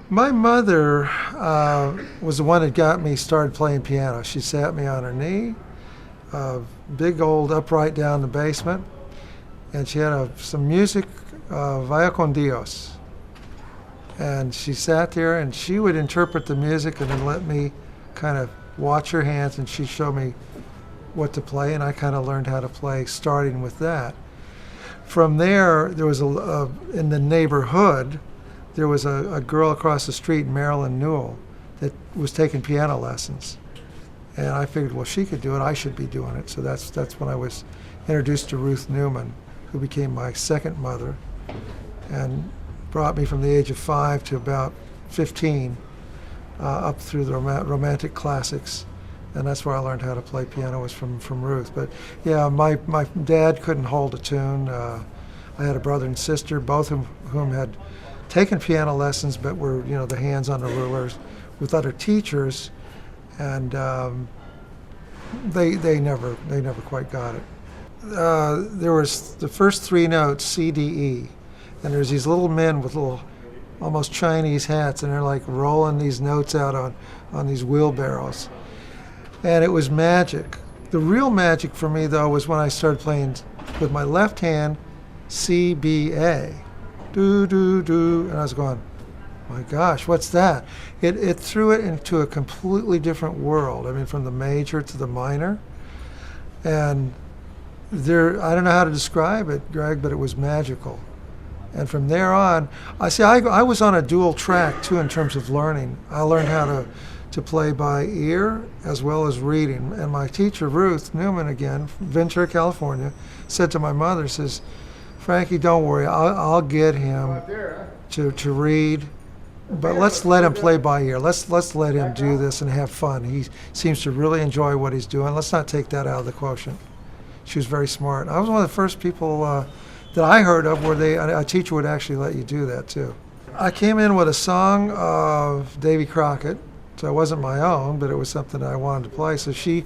My mother was the one that got me started playing piano. She sat me on her knee, a big old upright down the basement, and she had some music, Vaya con Dios. And she sat there and she would interpret the music and then let me kind of watch her hands, and she'd show me what to play, and I kind of learned how to play starting with that. From there, there was in the neighborhood, there was a girl across the street, Marilyn Newell, that was taking piano lessons. And I figured, well, she could do it, I should be doing it. So that's when I was introduced to Ruth Newman, who became my second mother and brought me from the age of 5 to about 15 up through the romantic classics. And that's where I learned how to play piano, was from Ruth. But yeah, my dad couldn't hold a tune. I had a brother and sister, both of whom had taken piano lessons, but were, the hands on the rulers with other teachers, and they never quite got it. There was the first 3 notes, C, D, E, and there's these little men with little, almost Chinese hats, and they're like rolling these notes out on these wheelbarrows, and it was magic. The real magic for me, though, was when I started playing with my left hand, C, B, A. Do, do, do, and I was going, my gosh, what's that? It threw it into a completely different world. I mean, from the major to the minor. And I don't know how to describe it, Greg, but it was magical. And from there on, I was on a dual track, too, in terms of learning. I learned how to play by ear as well as reading. And my teacher, Ruth Newman, again, from Ventura, California, said to my mother, says, Frankie, don't worry, I'll get him to read, but let's let him play by ear. Let's let him do this and have fun. He seems to really enjoy what he's doing. Let's not take that out of the quotient. She was very smart. I was one of the first people that I heard of where a teacher would actually let you do that too. I came in with a song of Davy Crockett, so it wasn't my own, but it was something that I wanted to play. So she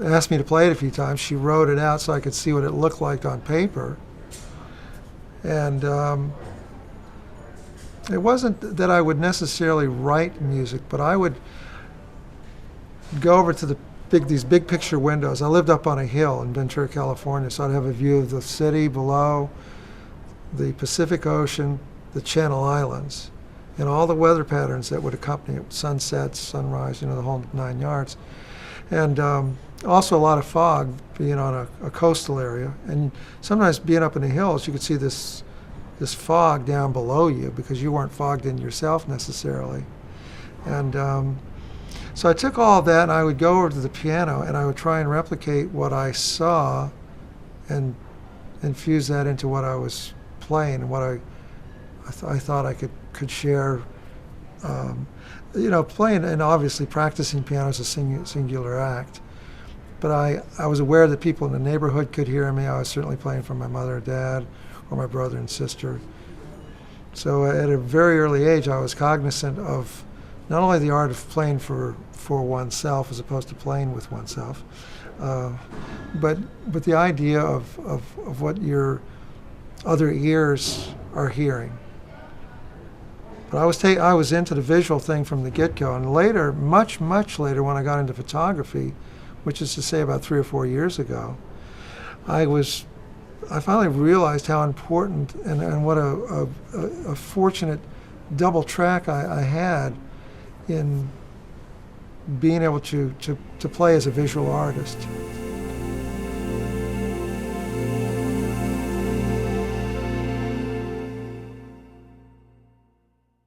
asked me to play it a few times. She wrote it out so I could see what it looked like on paper. And it wasn't that I would necessarily write music, but I would go over to these big picture windows. I lived up on a hill in Ventura, California, so I'd have a view of the city below, the Pacific Ocean, the Channel Islands, and all the weather patterns that would accompany it, sunsets, sunrise, the whole 9 yards. And also a lot of fog, being on a coastal area, and sometimes being up in the hills, you could see this fog down below you because you weren't fogged in yourself necessarily. And so I took all of that and I would go over to the piano and I would try and replicate what I saw and infuse that into what I was playing and what I thought I could share. Playing and obviously practicing piano is a singular act. But I was aware that people in the neighborhood could hear me. I was certainly playing for my mother and dad or my brother and sister. So at a very early age, I was cognizant of not only the art of playing for oneself as opposed to playing with oneself, but the idea of what your other ears are hearing. But I was into the visual thing from the get-go, and later, much later, when I got into photography, which is to say about 3 or 4 years ago, I finally realized how important and what a fortunate double track I had in being able to play as a visual artist.